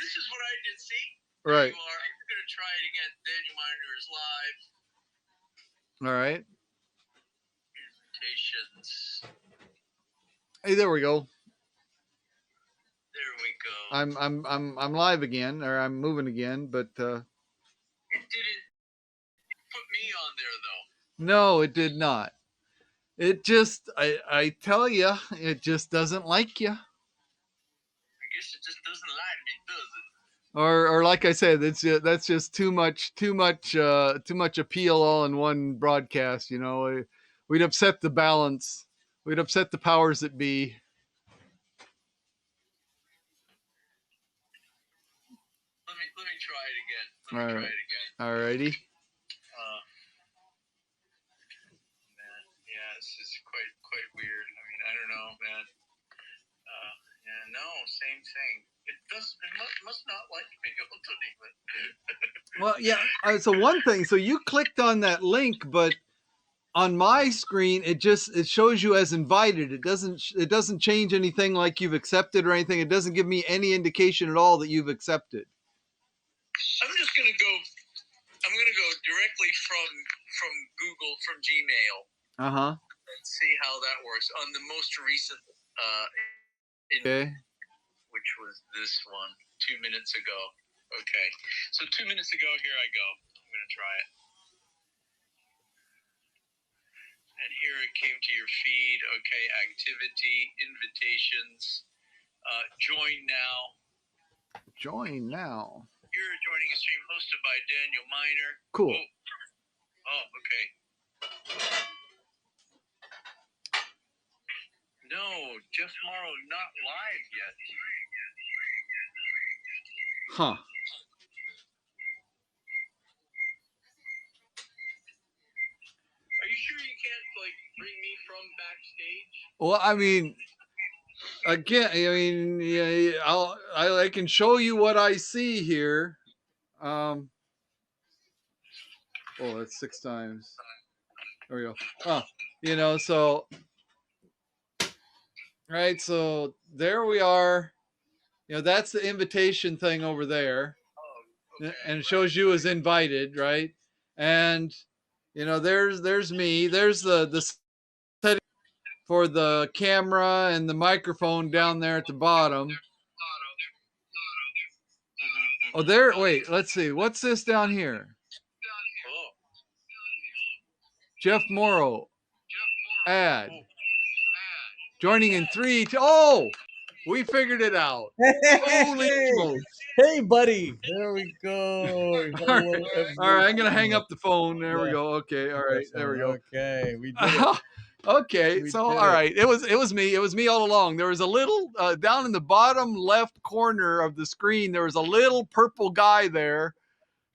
this is what I did. See, right. There you are. I'm gonna try it again. Daniel Miner is live. All right. Invitations. Hey, there we go. There we go. I'm live again, or I'm moving again, but It didn't put me on there though. no, it did not. It just, I tell you, it just doesn't like you. I guess it just doesn't like me, does it? Or like I said, that's just too much appeal all in one broadcast. You know, we'd upset the balance. We'd upset the powers that be. Let me try it again. All right. Alrighty. Man, yeah, this is quite weird. I mean, I don't know, man. Yeah, no, same thing. It must not like me, but Well, yeah. So one thing. So you clicked on that link, but on my screen, it shows you as invited. It doesn't change anything like you've accepted or anything. It doesn't give me any indication at all that you've accepted. I'm gonna go directly from Google, from Gmail. And see how that works on the most recent okay. Which was this one 2 minutes ago. Okay, so 2 minutes ago, here I go. I'm gonna try it. And here it came to your feed. Okay, activity, invitations, join now. Join now. You're joining a stream hosted by Daniel Miner. Cool. Oh, okay. No, Jeff Morrow not live yet. Huh. Are you sure you can't bring me from backstage? Well, I mean, again, I mean, yeah, I can show you what I see here. Oh, that's 6 times. There we go. Oh, so right, so there we are. That's the invitation thing over there. Oh, okay. And it shows you as invited, right? And there's me. There's the setting for the camera and the microphone down there at the bottom. Oh, there. Wait, let's see. What's this down here? Jeff Morrow. Add. Joining in 3. Oh, we figured it out. Holy smokes. Hey, buddy. There we go. All right, I'm gonna hang up the phone. There we go. Okay, all right, there we go. Okay, we did it. Okay, so all right, it was me. It was me all along. There was a little down in the bottom left corner of the screen. There was a little purple guy there,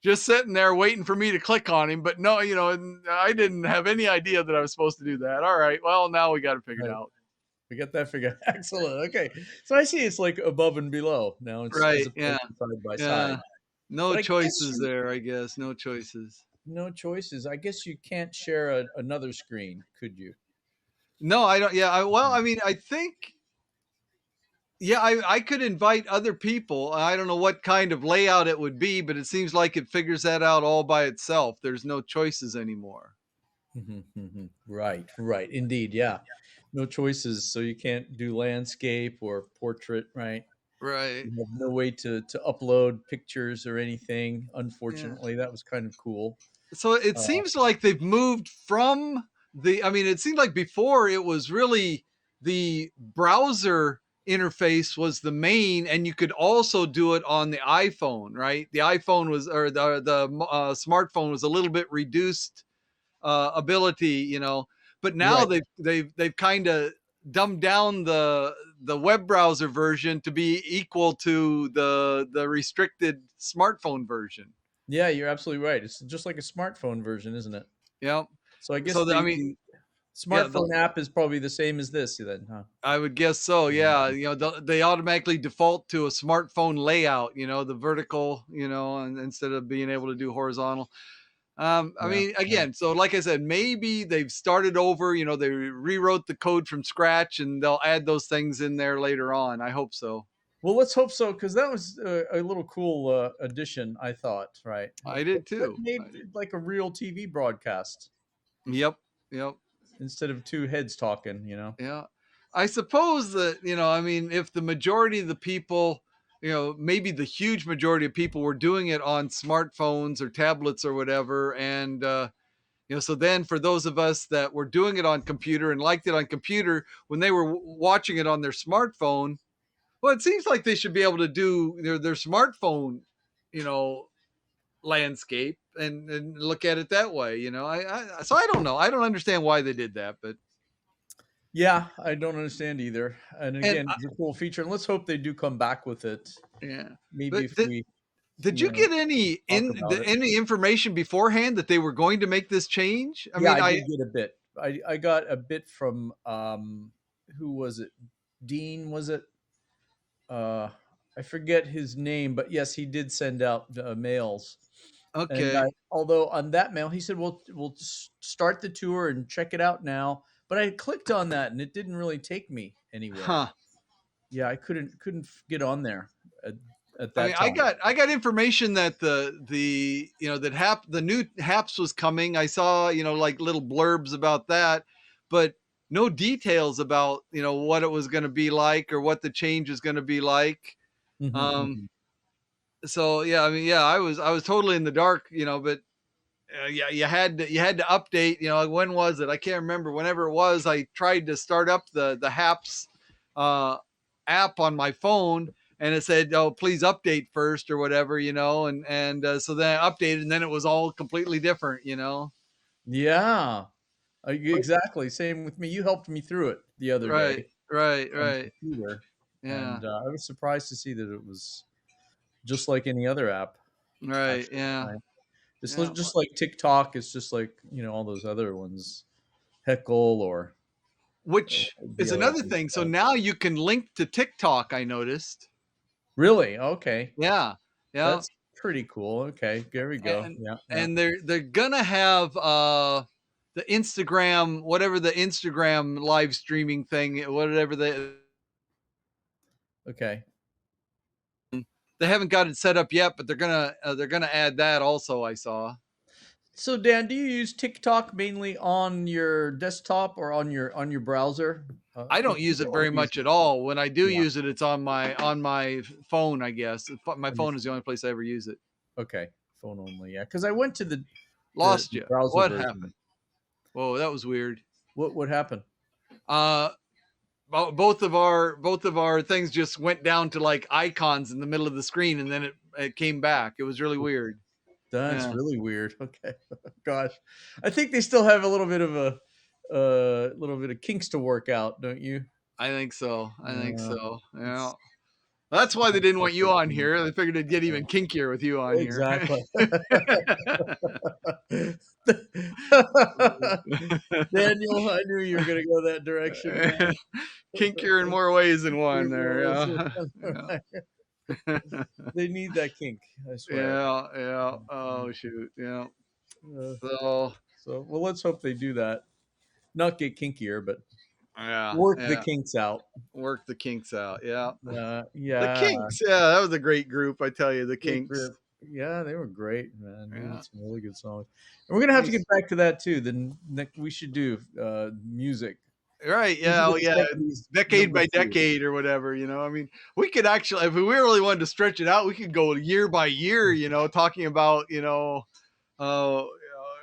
just sitting there waiting for me to click on him. But no, I didn't have any idea that I was supposed to do that. All right, well now we got it figured out. We got that figured. Excellent. Okay, so I see it's like above and below now. It's right. Yeah. Side by side. No choices there, I guess. No choices. No choices. I guess you can't share another screen, could you? No, I don't. Yeah. I mean, I think. Yeah, I could invite other people. I don't know what kind of layout it would be, but it seems like it figures that out all by itself. There's no choices anymore. Right. Indeed. Yeah. No choices. So you can't do landscape or portrait, right? Right. You have no way to upload pictures or anything. Unfortunately, that was kind of cool. So it seems like they've moved from it seemed like before it was really the browser interface was the main, and you could also do it on the iPhone, right? The iPhone was, or the smartphone was a little bit reduced ability, but now right. they've kind of dumbed down the web browser version to be equal to the restricted smartphone version. Yeah, you're absolutely right. It's just like a smartphone version, isn't it? Yeah. So I guess so the smartphone app is probably the same as this then, huh? I would guess so. Yeah. They automatically default to a smartphone layout, the vertical, and instead of being able to do horizontal. I mean, again, so like I said, maybe they've started over, they rewrote the code from scratch and they'll add those things in there later on. I hope so. Well, let's hope so, because that was a little cool addition, I thought. Right, I did that too. made it like a real TV broadcast Yep. Yep. instead of two heads talking. Yeah. I suppose that, I mean, if the majority of the people, maybe the huge majority of people were doing it on smartphones or tablets or whatever. And, so then for those of us that were doing it on computer and liked it on computer, when they were watching it on their smartphone, well, it seems like they should be able to do their smartphone, you know, landscape and look at it that way. So I don't know. I don't understand why they did that, but Yeah, I don't understand either. And and again, it's a cool feature, and let's hope they do come back with it. yeah. Maybe But if did, we, did you get talk about it. any information beforehand that they were going to make this change? I Yeah, mean, I did get a bit. I got a bit from who was it? Dean, was it? Uh, I forget his name, but yes, he did send out mails. And okay, although on that mail, he said, "We'll start the tour and check it out now." But I clicked on that, and it didn't really take me anywhere. huh? Yeah, I couldn't get on there at, at I mean, that time. I got information that that the new Haps was coming. I saw like little blurbs about that, but no details about what it was going to be like or what the change is going to be like. Mhm, Um, mhm. so yeah, I mean, yeah, I was totally in the dark, but yeah, you had to update. Like, when was it? I can't remember. Whenever it was, I tried to start up the Haps uh, app on my phone, and it said, "Oh, please update first or whatever," and so then I updated, and then it was all completely different. Yeah, exactly. Same with me. You helped me through it the other day Right, right, on the right. computer, Yeah, and I was surprised to see that it was just like any other app. right. Actually, Yeah, right? It's yeah. just like TikTok. It's just like all those other ones, Heckle or Which the is other another ones. thing. So now you can link to TikTok. I noticed. Really? Okay. Yeah, yeah. That's pretty cool. Okay, there we go. and Yeah, yeah. and they're gonna have the Instagram, whatever the Instagram live streaming thing, whatever Okay. they haven't got it set up yet, but they're gonna add that also. I saw. So Dan, do you use TikTok mainly on your desktop or on your browser? I don't Because use I it don't very use much at all. When I do Yeah. use it, it's on my phone. I guess my On your phone is the only place I ever use it. Okay, phone only. Yeah, because I went to the Lost the you. browser What version. happened? Whoa, that was weird. What happened? Uh, both of our things just went down to like icons in the middle of the screen, and then it came back. It was really weird. That's Yeah, really weird. Okay, gosh, I think they still have a little bit of kinks to work out, don't you? I think so. I think Yeah, so. Yeah. it's That's why they didn't want you on complicated. here. They figured it'd get Yeah, even kinkier with you on here. exactly. Daniel, I knew you were going to go that direction, man. Kinkier in more ways than one there. Yes, Yeah. they need that kink, I swear. Yeah. Yeah. Oh shoot. Yeah. Uh, So well, let's hope they do that. Not get kinkier, but yeah. work the Yeah. kinks out. Work the kinks out. Yeah. The Yeah, Kinks. Yeah, that was a great group. I tell you, the great Kinks. group. Yeah, they were great, man. They Yeah. did some really good songs. And we're gonna have to get back to that too. Then we should do music. Right. We Yeah. should Oh, get yeah. 70s Decade number by two. decade or whatever. I mean, we could actually, if we really wanted to stretch it out, we could go year by year. Talking about uh,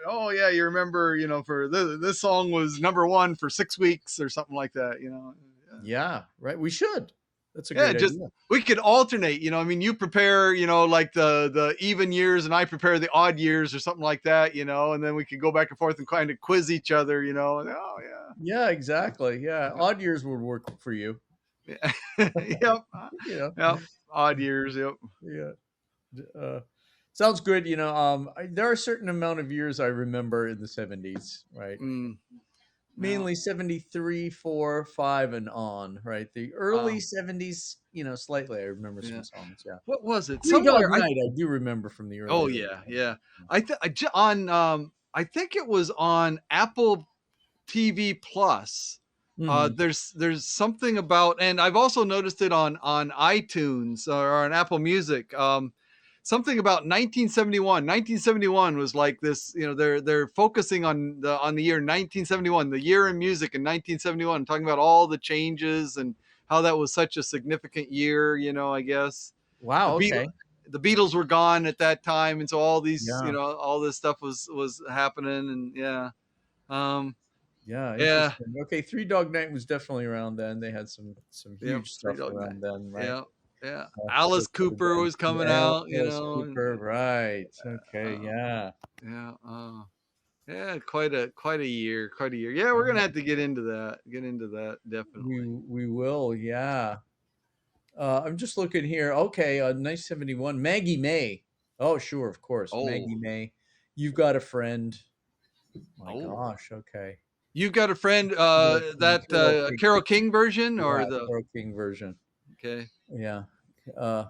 oh yeah, you remember for this song was number one for 6 weeks or something like that. Yeah, right. We should. That's a Yeah, great just idea. we could alternate. I mean, you prepare, like the even years, and I prepare the odd years or something like that. And then we could go back and forth and kind of quiz each other. And, oh Yeah, exactly. Yeah, odd years would work for you. yeah, yep, You know. yep, odd years, yep. Yeah. Sounds good. There are a certain amount of years I remember in the 70s, right? Mm, yeah. Mainly 73, 4, 5, and on, right? The early Wow. 70s, slightly. I remember Yeah. some songs. Yeah. What was it? Three Dog Somewhere. Night, I do remember from the Oh early. yeah, yeah. On I think it was on Apple TV Plus. Mhm. There's something about, and I've also noticed it on iTunes or on Apple Music. Something about 1971. 1971 was like this. They're focusing on the year 1971, the year in music in 1971, talking about all the changes and how that was such a significant year. I guess the Wow. Beatles. Okay. The Beatles were gone at that time, and so all these, Yeah. all this stuff was happening, and um, Yeah. yeah, Interesting. Okay. Three Dog Night was definitely around then. They had some yep, huge Three stuff Dog Night. around then, right? Yeah, yeah. So Alice could have Cooper been was coming out, Alice and Cooper, right? Okay. uh, Yeah. yeah, yeah. Quite a year, quite a year. Yeah, we're gonna have to get into that. We Definitely. we will. Yeah. I'm just looking here. Okay, 1971, Maggie May. Oh, sure, of course, Oh, Maggie May. You've got a friend. My oh. gosh. Okay. You've got a friend, that Carole King. Carol King version or Yeah, the Carole King version. okay. Yeah. Uh,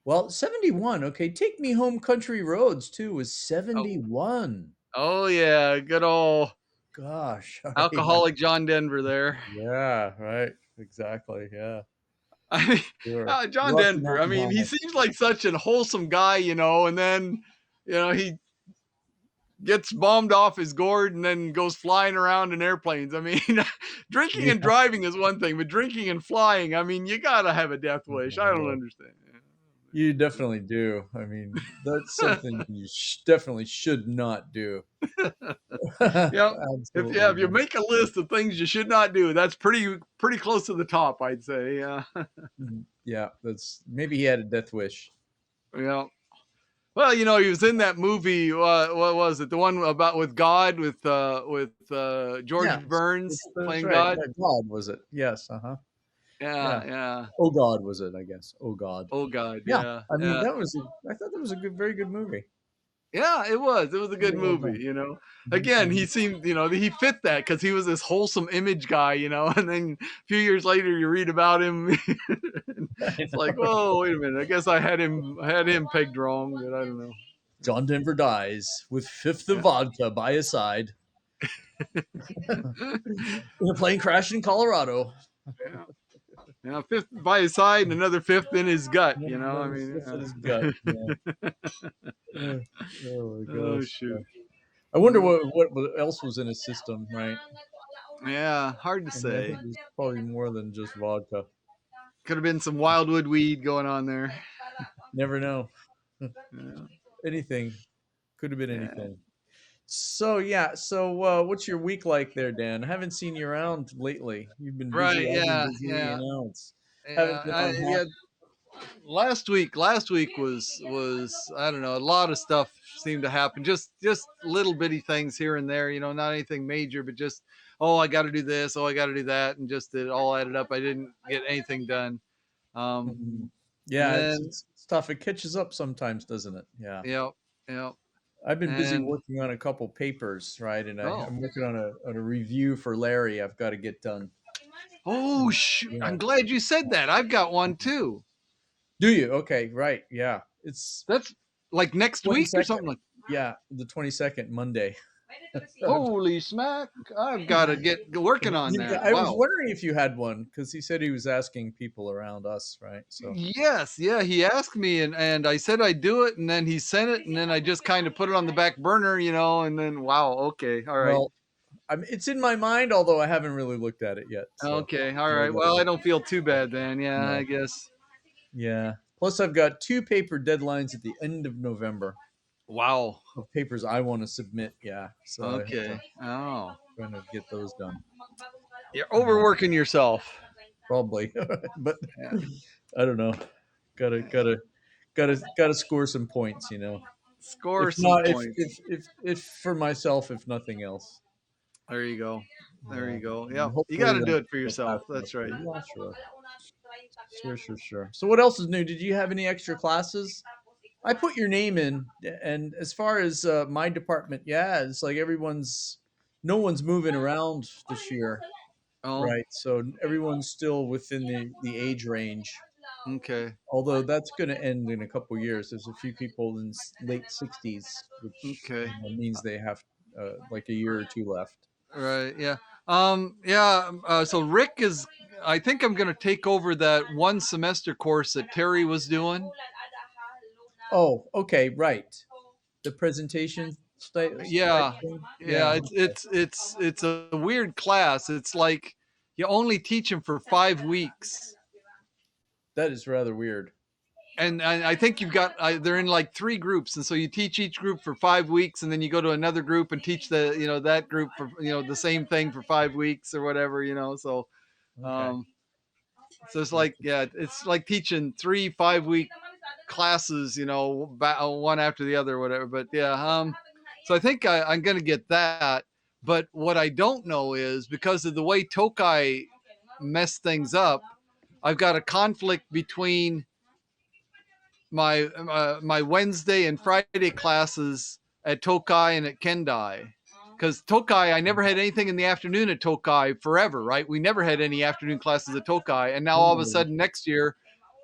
well, 71. Okay, Take Me Home Country Roads too was Oh, 71. oh yeah, good old Gosh. All right. alcoholic John Denver there. Yeah, right. Exactly. Yeah. I mean, Sure. John Rocky Denver. I Mountain mean, he High. seems like such a wholesome guy, and then, he gets bombed off his gourd and then goes flying around in airplanes. I mean, drinking and Yeah. driving is one thing, but drinking and flying, I mean, you gotta have a death wish. I don't understand. You definitely do. I mean, that's something you definitely should not do. Yeah, if Absolutely you not. make a list of things you should not do, that's pretty close to the top, I'd say. Yeah, Mhm. Yeah, that's maybe he had a death wish. yeah. Well, he was in that movie. What was it? The one about with God, with Yeah, George Burns that's playing right. God. Yeah, God was it? Yes. Yeah. Yeah, yeah. Oh God was it? I guess. Oh God. Oh God, Yeah. yeah, I mean, yeah, I thought that was a very good movie. yeah. It was. It was a good Very well movie. done. Again, he Mhm. seemed, he fit that because he was this wholesome image guy. And then a few years later, you read about him. I It's like, know. whoa, wait a minute. I guess I had him pegged wrong, but I don't know. John Denver dies with fifth of Yeah. vodka by his side in a plane crash in Colorado. Yeah. Yeah, fifth by his side and another fifth in his gut. I Another mean, fifth in his gut. Yeah. Uh, oh my oh gosh. shoot. I wonder what else was in his system, right? Yeah, hard to I mean, I say. think there's probably more than just vodka. Could have been some wildwood weed going on there. Never know. Yeah. Anything could have been Yeah. anything. So yeah, so what's your week like there, Dan? I haven't seen you around lately. You've been busy. Right. I've been Yeah. busy. Yeah. Haven't Yeah. been on half. Yeah. Last week was I don't know, a lot of stuff seemed to happen, just little bitty things here and there, not anything major, but just, oh, I got to do this, oh, I got to do that, and just it all added up. I didn't get anything done. um Mhm. and Yeah, then it's tough. It catches up sometimes, doesn't it? Yeah. yep, yep. I've been busy And working on a couple papers, right? And oh, I'm working on a review for Larry. I've got to get done. oh shoot, Yeah. I'm glad you said that. I've got one too. Do you? Okay, right. Yeah. It's That's like next week or 22nd. something like. Yeah, the 22nd, Monday. Holy smack, I've got to get working on that. I was Wow. wondering if you had one because he said he was asking people around us, right? So Yes, yeah, he asked me, and I said I'd do it, and then he sent it, and then I just kind of put it on the back burner, and then wow, okay, all right. well, it's in my mind, although I haven't really looked at it yet. So Okay, all I right. gotta Well, I look. don't feel too bad then. Yeah, No. I guess. Yeah. Plus, I've got two paper deadlines at the end of November Wow. of papers I want to submit. Yeah. So I have to Okay. Oh, trying to get those done. you're Yeah, overworking yourself. probably, but Yeah. I don't know. Gotta score some points, Score If some not, points. if for myself, if nothing else. There you go. There Yeah. you go. And Yep. You got hopefully to do then it for I'll pass yourself. that That's right. through. Yeah, sure. Sure. So what else is new? Did you have any extra classes? I put your name in, and as far as my department, yeah, it's like no one's moving around this year, Oh, right? So everyone's still within the age range. okay. Although that's going to end in a couple years. There's a few people in late 60s, which Okay. means they have like a year or two left. Right. Yeah. Yeah. So Rick is. I think I'm going to take over that one semester course that Terry was doing. Oh, okay, right. The presentation type Yeah, thing. yeah. Yeah, It's a weird class. It's like you only teach them for 5 weeks, that is rather weird. and I think you've got they're in like 3 groups, and so you teach each group for 5 weeks, and then you go to another group and teach that group for the same thing for 5 weeks or whatever. So Okay. um, so it's like it's like teaching 3 5 week classes, one after the other, or whatever. But yeah, so I think I'm gonna get that. But what I don't know is because of the way Tokai messed things up, I've got a conflict between my Wednesday and Friday classes at Tokai and at Kendai. Because Tokai, I never had anything in the afternoon at Tokai forever, right? We never had any afternoon classes at Tokai, and now all of a sudden next year,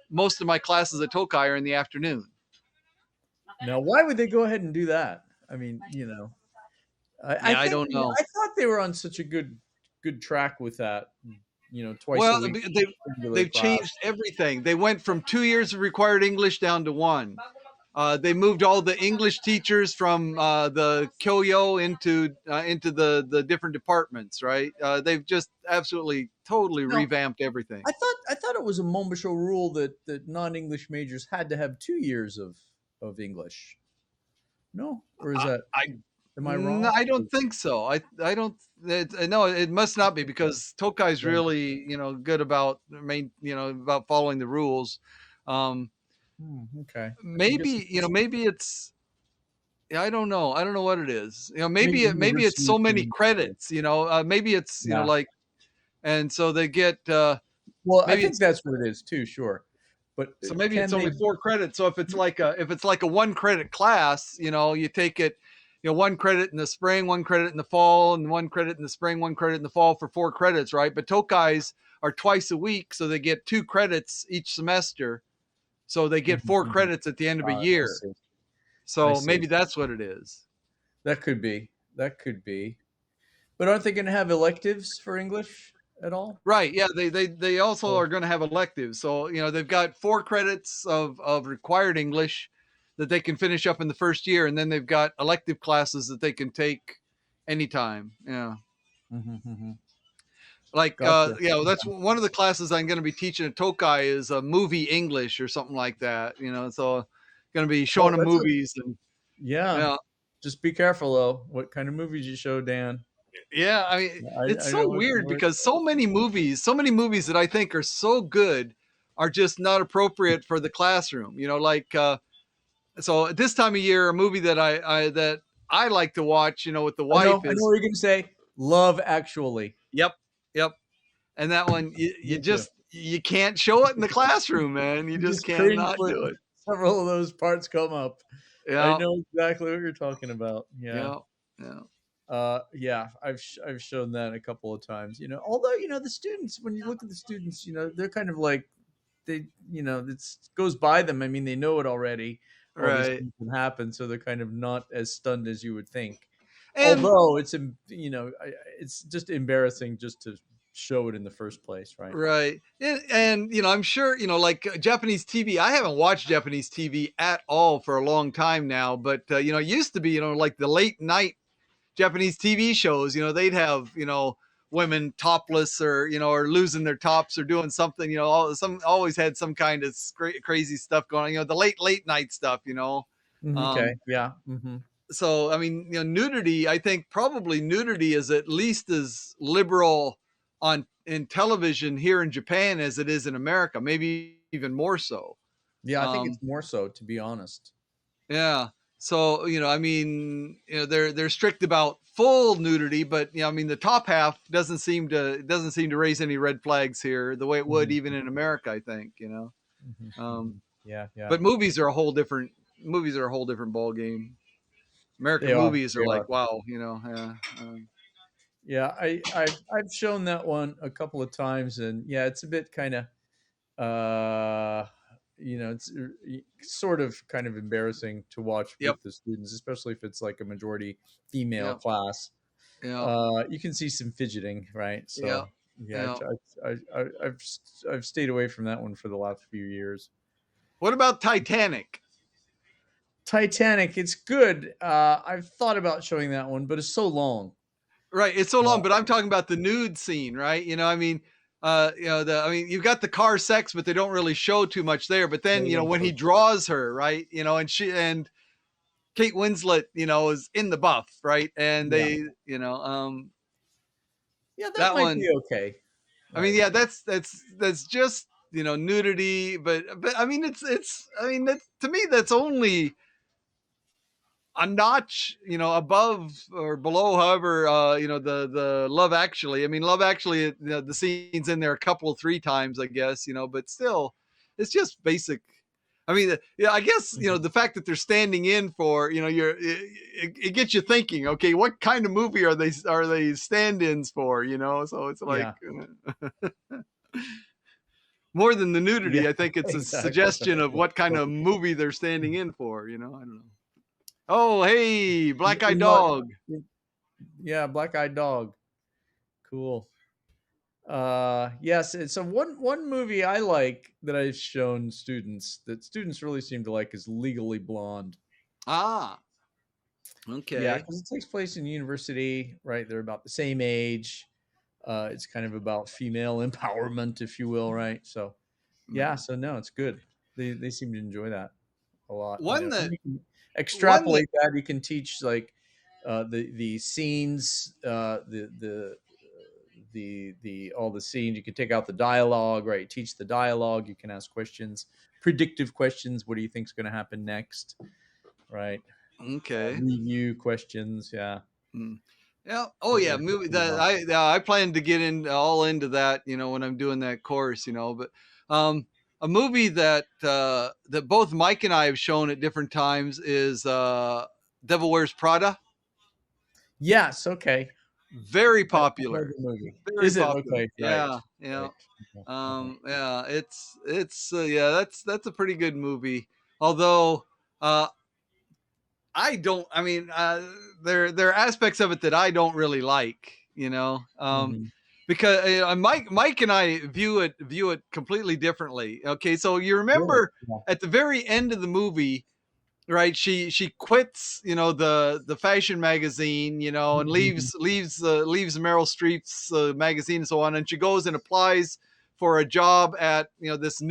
most of my classes at Tokai are in the afternoon. Now, why would they go ahead and do that? I mean, I Yeah, I think don't know. I thought they were on such a good track with that. Twice a Well, week regular they've class. changed everything. They went from 2 years of required English down to one. They moved all the English teachers from the Kyoyo into the different departments, right? They've just absolutely totally No, revamped everything. I thought it was a Mombasho rule that non-English majors had to have 2 years of English. No, or is I, that I am I no, wrong? I don't think so. I don't. No, it must not be because Tokai's Yeah. really good about about following the rules. Um, Okay. I guess maybe maybe it's yeah, I don't know what it is. maybe Maybe it's universities so many can. credits. Maybe it's Yeah. like and so they get Well, I maybe think it's that's what it is too. Sure, but so maybe it's can they? only 4 credits. So if it's like a 1 credit class, you take it, 1 credit in the spring, 1 credit in the fall, and 1 credit in the spring, 1 credit in the fall for 4 credits, right? But Tokais are twice a week, so they get 2 credits each semester. So they get Mhm, four mhm. credits at the end of a I year. see. I So see. maybe that's what it is. That could be. That could be. But aren't they going to have electives for English at all? Right. Yeah. They also Oh. are going to have electives. So, they've got 4 credits of required English that they can finish up in the first year. And then they've got elective classes that they can take anytime. Yeah. Mhm. Like, Gotcha. that's one of the classes I'm going to be teaching at Tokai is movie English or something like that. So going to be Well, showing them that's a movies and yeah. yeah. Just be careful though. What kind of movies you show, Dan? Yeah, I mean, it's I so know what weird word. because so many movies that I think are so good are just not appropriate for the classroom. Like so at this time of year, a movie that I like to watch, with the wife I know is what you're going to say. Love Actually. yep, yep, and that one you Me too. just you can't show it in the classroom, man. You You just just cringe cannot when do it. several of those parts come up. I Yeah, know exactly what you're talking about. Yeah. yeah, yeah, Yeah, I've shown that a couple of times. Although the students, when you look at the students, they're kind of like they, it goes by them. I mean, they know it already. All these right. things can happen, so they're kind of not as stunned as you would think. And Although it's just embarrassing just to show it in the first place, right? right. And I'm sure, like Japanese TV, I haven't watched Japanese TV at all for a long time now, but it used to be, like the late night Japanese TV shows, they'd have, women topless or losing their tops or doing something, always had some kind of crazy stuff going on, the late night stuff, Okay. Um, Yeah. Hmm. so I mean, nudity. I think probably nudity is at least as liberal on in television here in Japan as it is in America. Maybe even more so. Yeah, I think it's Um, more so, to be honest. yeah. So I mean, they're strict about full nudity, but I mean, the top half doesn't seem to raise any red flags here the way it would Mhm, even in America. I think mhm, Um, mhm. Yeah, yeah, but movies are a whole different ball game. they American are. movies They are are. like wow, yeah. Yeah, I've shown that one a couple of times, and yeah, it's a bit kind of it's sort of kind of embarrassing to watch Yep. with the students, especially if it's like a majority female Yep. class. Yeah. You can see some fidgeting, right? Yeah. So yeah, Yeah. I've stayed away from that one for the last few years. What about Titanic? Titanic, it's good. I've thought about showing that one, but it's so long. Right. It's so long, Uh, but I'm talking about the nude scene, right? I mean, I mean, you've got the car sex, but they don't really show too much there. But then, they don't when show he draws her, right? And Kate Winslet, is in the buff, right? And Yeah, yeah, that that might one, be okay. I mean, Right. yeah, that's just, nudity, but I mean, I mean, that's, to me, that's only a notch, above or below, however, the Love Actually. I mean, Love Actually, the scene's in there a couple, three times, I guess, but still, it's just basic. I mean, yeah, I guess, Mhm. the fact that they're standing in for, it gets you thinking, okay, what kind of movie are they stand-ins for, So it's like, Yeah, more than the yeah, nudity, I think it's a exactly. suggestion of what kind of movie they're standing in for, I don't know. Oh, hey, Black Eyed In what? Dog. Yeah, Black Eyed Dog. Cool. Yes, so one movie I like that I've shown students that students really seem to like is Legally Blonde. Ah, Yeah, okay. because it takes place in university, right? They're about the same age. It's kind of about female empowerment, if you will, right? So yeah, Mm. so no, it's good. They seem to enjoy that a lot. One And that you can one that extrapolate that. You can teach like the scenes, the all the scenes. You can take out the dialogue, right? Teach the dialogue. You can ask questions, predictive questions. What do you think is going to happen next, right? okay. Review questions. Yeah, Mm. Yeah. Oh it yeah, works movie pretty that well. I plan to get in all into that, when I'm doing that course, but um a movie that both Mike and I have shown at different times is Devil Wears Prada. Yes. Okay. Very I know popular. the movie. Very Is it popular. okay? Right. Yeah, yeah. Right. Uh-huh. Yeah, it's yeah, that's a pretty good movie. Although uh I don't. I mean, there are aspects of it that I don't really like. Mhm. Because Mike and I view it completely differently. Okay, so you Really? remember Yeah. at the very end of the movie, right? She quits, the fashion magazine, and Mhm. leaves Meryl Streep's magazine and so on, and she goes and applies for a job at this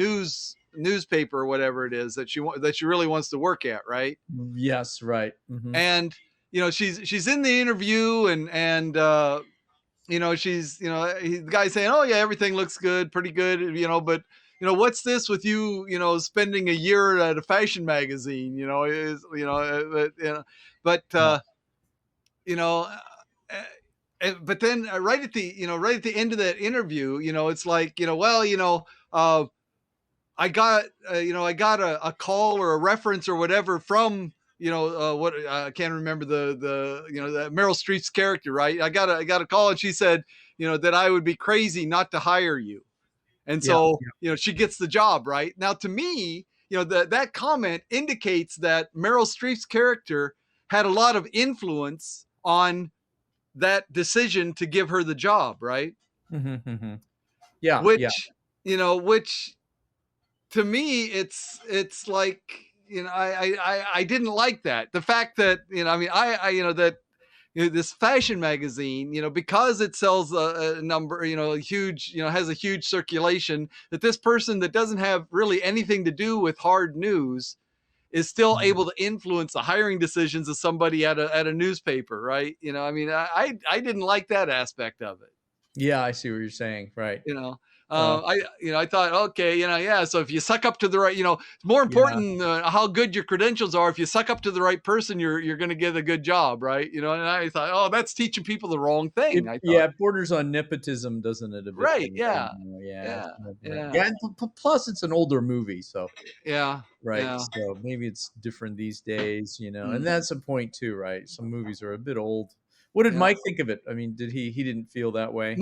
newspaper or whatever it is that she really wants to work at, right? Yes. Right. Mhm. And she's in the interview, and she's the guy's saying, oh yeah, everything looks good, pretty good, but what's this with you, spending a year at a fashion magazine, is but Yeah. you know but then right at the end of that interview, it's like, well, uh I got a call or a reference or whatever from, what I can't remember the the Meryl Streep's character, right? I got a call, and she said, that I would be crazy not to hire you, and Yeah. so Yeah. she gets the job, right? Now, to me, that comment indicates that Meryl Streep's character had a lot of influence on that decision to give her the job, right? Mhm, mhm. Yeah. Yeah. Which to me, it's like, I didn't like that, the fact that, I mean, I that this fashion magazine, because it sells a number, a huge, has a huge circulation, that this person that doesn't have really anything to do with hard news is still Mhm. able to influence the hiring decisions of somebody at a newspaper, right? I mean, I didn't like that aspect of it. Yeah. I see what you're saying. Right. you know Uh, I thought, okay, yeah, so if you suck up to the right, it's more yeah. important how good your credentials are. If you suck up to the right person, you're going to get a good job, right? And I thought, oh, that's teaching people the wrong thing, I thought. It borders on nepotism, doesn't it? A bit. Right, Then, right? yeah, Yeah. It's yeah, kind of, right. yeah, Yeah. And plus, it's an older movie, so yeah, right. yeah. So maybe it's different these days, and Mm. that's a point too, right? Some movies are a bit old, What did Yeah. Mike think of it? I mean, did he didn't feel that way?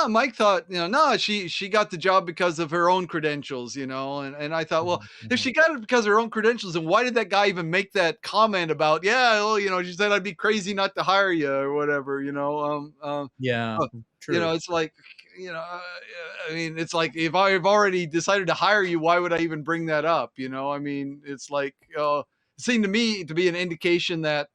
Mike thought, no, she got the job because of her own credentials, and I thought, well, if Mhm. she got it because of her own credentials, then why did that guy even make that comment about, yeah, well, she said I'd be crazy not to hire you or whatever, Yeah, uh, true. it's like, I mean, it's like if I've already decided to hire you, why would I even bring that up? I mean, it's like, it seemed to me to be an indication that,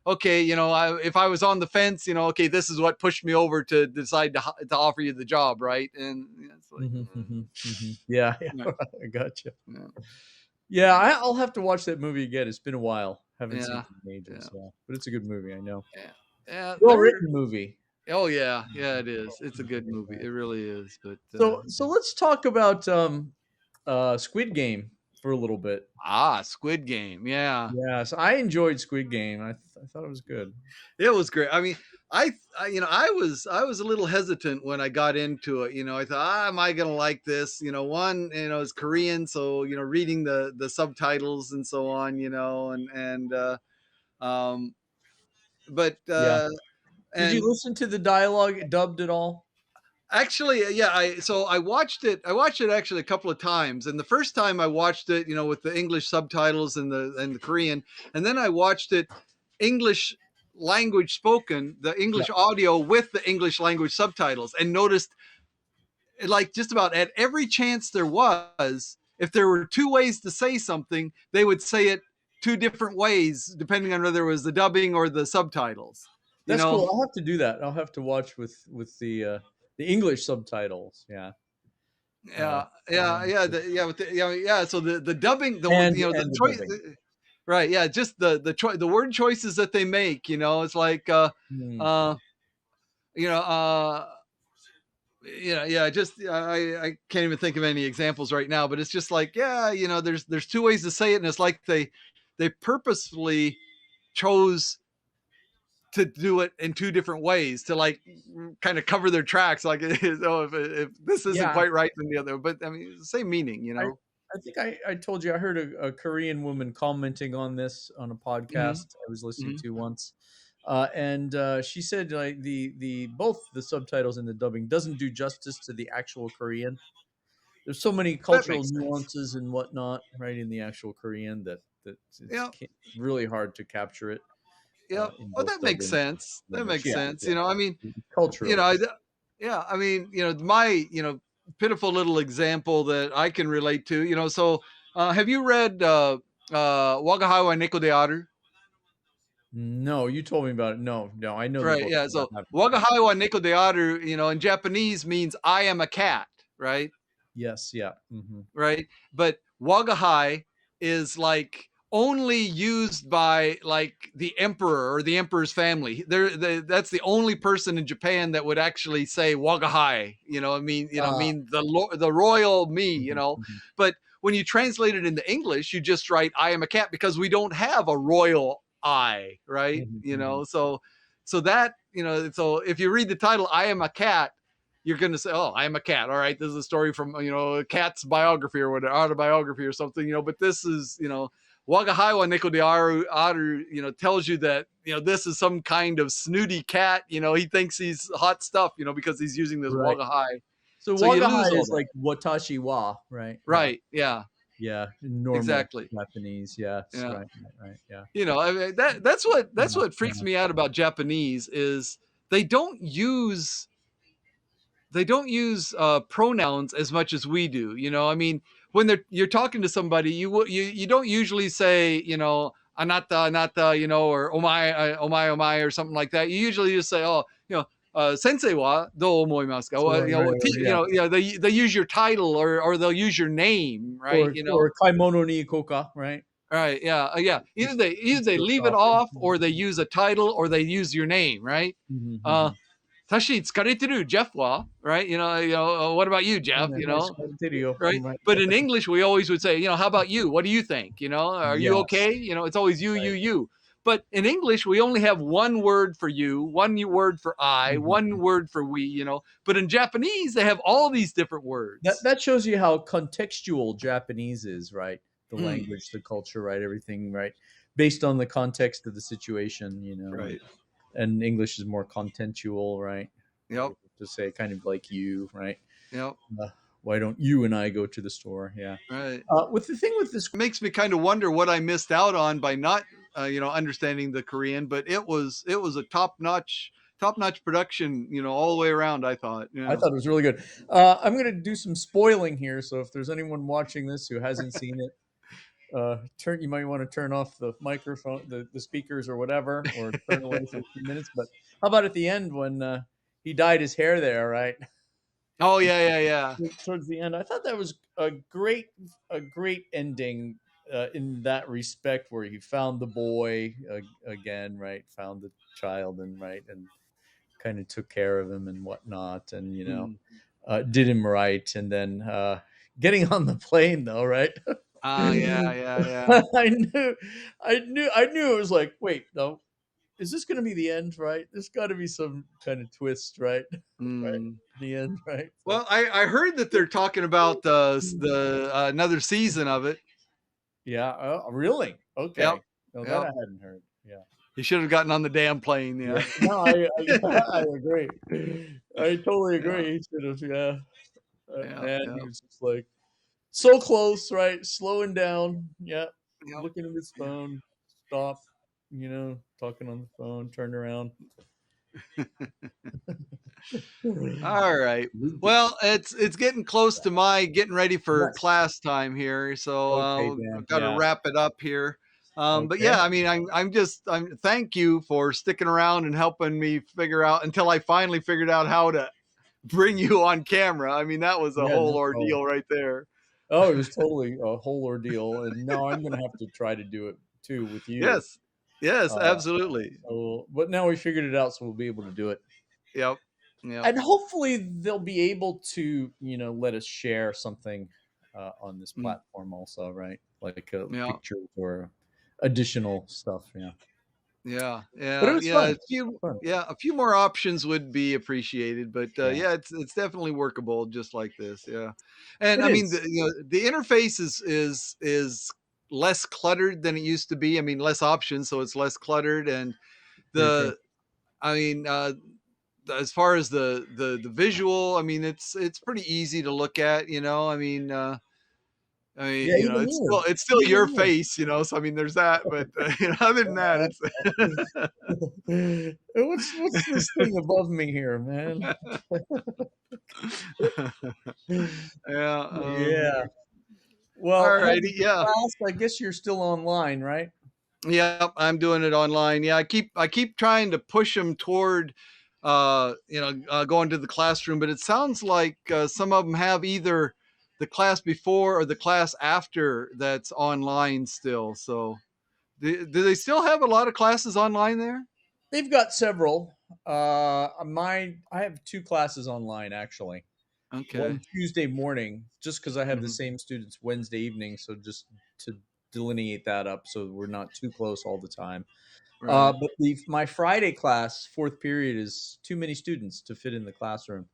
okay, if I was on the fence, okay, this is what pushed me over to decide to offer you the job, right? And it's like, Mhm, mhm, mhm. Yeah, yeah, yeah, I gotcha. yeah, Yeah, I'll have to watch that movie again. It's been a while. Haven't seen yeah, it in yeah, ages. Yeah, but it's a good movie. I know. yeah. Yeah, Well written movie. oh yeah, yeah, it is. It's a good movie. It really is. But So let's talk about Squid Game for a little bit. Squid Game, yeah. Yeah, so I enjoyed Squid Game. I thought it was good. It was great. I mean, I was a little hesitant when I got into it. I thought, am I gonna like this? One, it's Korean, so reading the subtitles and so on, um, but Yeah. Did you and listen to the dialogue dubbed at all? actually, yeah, I watched it. I watched it actually a couple of times, and the first time I watched it, with the English subtitles and the Korean, and then I watched it English language spoken, the Yeah. English audio with the English language subtitles, and noticed, like, just about at every chance there was, if there were two ways to say something, they would say it two different ways depending on whether it was the dubbing or the subtitles. You That's know, cool. I'll have to do that. I'll have to watch with the English subtitles. Yeah. Uh, yeah. So the dubbing, the and the choice, dubbing. right? Yeah, just the word choices that they make. It's like, Mm. uh, you know, uh, yeah. Just I can't even think of any examples right now, but it's just like, yeah, there's two ways to say it, and it's like they purposefully chose to do it in two different ways to, like, kind of cover their tracks, like, oh, if this isn't Yeah, quite right than the other, but I mean, it's the same meaning, I I think I told you I heard a Korean woman commenting on this on a Hmm. podcast I was listening Hmm. to once, and she said like the both the subtitles and the dubbing doesn't do justice to the actual Korean. There's so many That cultural makes sense. nuances and whatnot, right, in the actual Korean that Yeah, it's really hard to capture it yeah. in Oh, both that makes dubbing sense. and That English. makes Yeah, sense. yeah. I mean, you know, Culturally. I, yeah. I mean, my pitiful little example that I can relate to. So have you read Wagahawa Neko de Aru? No, you told me about it. No, no, I know the Right. book, Yeah. but So I haven't. Wagahawa Neko de Aru, in Japanese means I am a cat, right? Yes, yeah. Hmm. Right? But Wagahai is like only used by, like, the emperor or the emperor's family. That's the only person in Japan that would actually say Wagahai. I mean the royal me. Mhm, mhm. But when you translate it into English, you just write I am a cat because we don't have a royal I, right? Mhm, mhm. So that, so if you read the title I am a cat, you're going to say, "Oh, I am a cat." All right, this is a story from a cat's biography or whatever, autobiography or something. But this is, Wagahaiwa Neko de Aru, tells you that this is some kind of snooty cat. He thinks he's hot stuff. Because he's using this Right. Wagahai. So So you lose Wagahai all is that. like Watashi wa, right? Yeah. Right? Yeah. Yeah. Normal Exactly. Japanese. Yes. Yeah. Right. Right. Right. Yeah. I mean, that's Yeah. what freaks Yeah. me out about Japanese is they don't use pronouns as much as we do. I mean, when you're talking to somebody, you don't usually say, anata anata, or omae omae omae or something like that. You usually just say, oh, sensei wa do omoimasu ka? So, Well, right, right, yeah. they use your title, or they'll use your name, right? Or kaimono ni ikoka, right? Right, yeah, yeah. Either they Go leave it shopping. off, or they use a title, or they use your name, right? Mhm, Uh, mhm. Tashi tsukareteru, Jeff wa, right? What about you, Jeff? Yeah, nice material, Right? right. But in English, we always would say, how about you? What do you think? Are you Yes. okay? It's always you, Right. you, you. But in English, we only have one word for you, one word for I, Mhm. one word for we. But in Japanese, they have all these different That words. that shows you how contextual Japanese is, right? The Mm, language, the culture, right? Everything, right? Based on the context of the situation, right. and English is more contentual, right? Yep. To say kind of like you, right? Yep. Why don't you and I go to the store? Yeah. Right. With the thing with this, It makes me kind of wonder what I missed out on by not, understanding the Korean. But it was a top notch production, all the way around. I thought. I Yeah. thought it was really good. I'm going to do some spoiling here, so if there's anyone watching this who hasn't seen it, you might want to turn off the microphone, the speakers, or whatever, or turn away for a few minutes. But how about at the end when he dyed his hair there, right? Oh yeah. Towards the end, I thought that was a great ending in that respect, where he found the boy again, right? Found the child, and kind of took care of him and whatnot, and did him right, and then getting on the plane though, right? Yeah. I knew it was like, wait, no, is this going to be the end, right? There's got to be some kind of twist, right? Right, the end, right? So, Well, I heard that they're talking about the another season of it. yeah, really? Okay. Yep. No, that Yep. I hadn't heard. Yeah. He should have gotten on the damn plane. Yeah. No, I agree. I totally agree. He should have, yeah. And he was just like so close, right? Slowing down. Yeah. Yep. Looking at his phone. Stop. Talking on the phone. Turn around. All right. Well, it's getting close to my getting ready for class time here, so I've got to wrap it up here. But yeah, I mean, I'm thank you for sticking around and helping me figure out until I finally figured out how to bring you on camera. I mean, that was a whole ordeal right there. Oh, it was totally a whole ordeal, and now I'm gonna have to try to do it too with you. Yes, absolutely. But now we figured it out, so we'll be able to do it. Yep. And hopefully they'll be able to, let us share something on this platform also, right? Like pictures or additional stuff. Yeah. But it was fun. A few more options would be appreciated, but it's definitely workable just like this. Yeah. And I mean, the interface is less cluttered than it used to be. I mean, less options, so it's less cluttered. And as far as the visual, I mean, it's pretty easy to look at, I mean, it's still your face, so I mean, there's that, but other than that, it's what's this thing above me here, man? Yeah. Well, alrighty, class, I guess you're still online, right? Yeah, I'm doing it online. Yeah, I keep trying to push them toward going to the classroom, but it sounds like some of them have either the class before or the class after that's online still. So do they still have a lot of classes online there? They've got several. I have 2 classes online actually. Okay. One Tuesday morning, just because I have the same students Wednesday evening, so just to delineate that up so we're not too close all the time. Right. But my Friday class, 4th period, is too many students to fit in the classroom.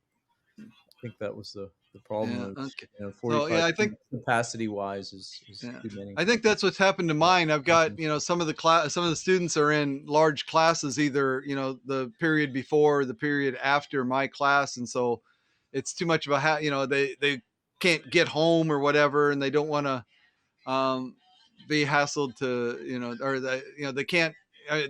I think that was the problem. Okay. 45 I think capacity wise is too many. I think that's what's happened to mine. I've got some of the students are in large classes, either the period before or the period after my class, and so it's too much of a they can't get home or whatever, and they don't want to be hassled to or they can't.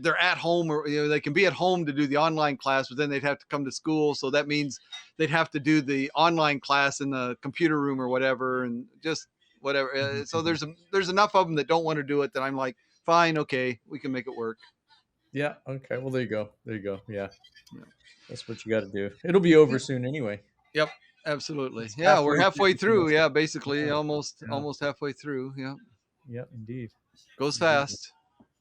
They're at home, or they can be at home to do the online class, but then they'd have to come to school, so that means they'd have to do the online class in the computer room or whatever, and just whatever. So there's enough of them that don't want to do it that I'm like, fine, okay, we can make it work. Yeah. Okay. Well, there you go. Yeah. That's what you got to do. It'll be over soon anyway. Yep. Absolutely. Yeah, we're halfway through. Yeah, basically almost halfway through. Yeah. Yeah, indeed. Goes fast.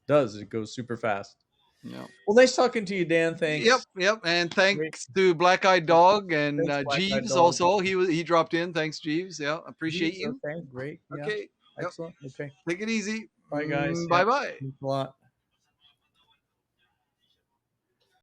It goes super fast. Yeah. Well, nice talking to you, Dan. Thanks. Yep. And thanks to Black Eyed Dog and Jeeves also. He dropped in. Thanks, Jeeves. Yeah, appreciate you. Okay, great. Okay. Excellent. Okay. Take it easy. Bye, guys. Bye-bye. Thanks a lot.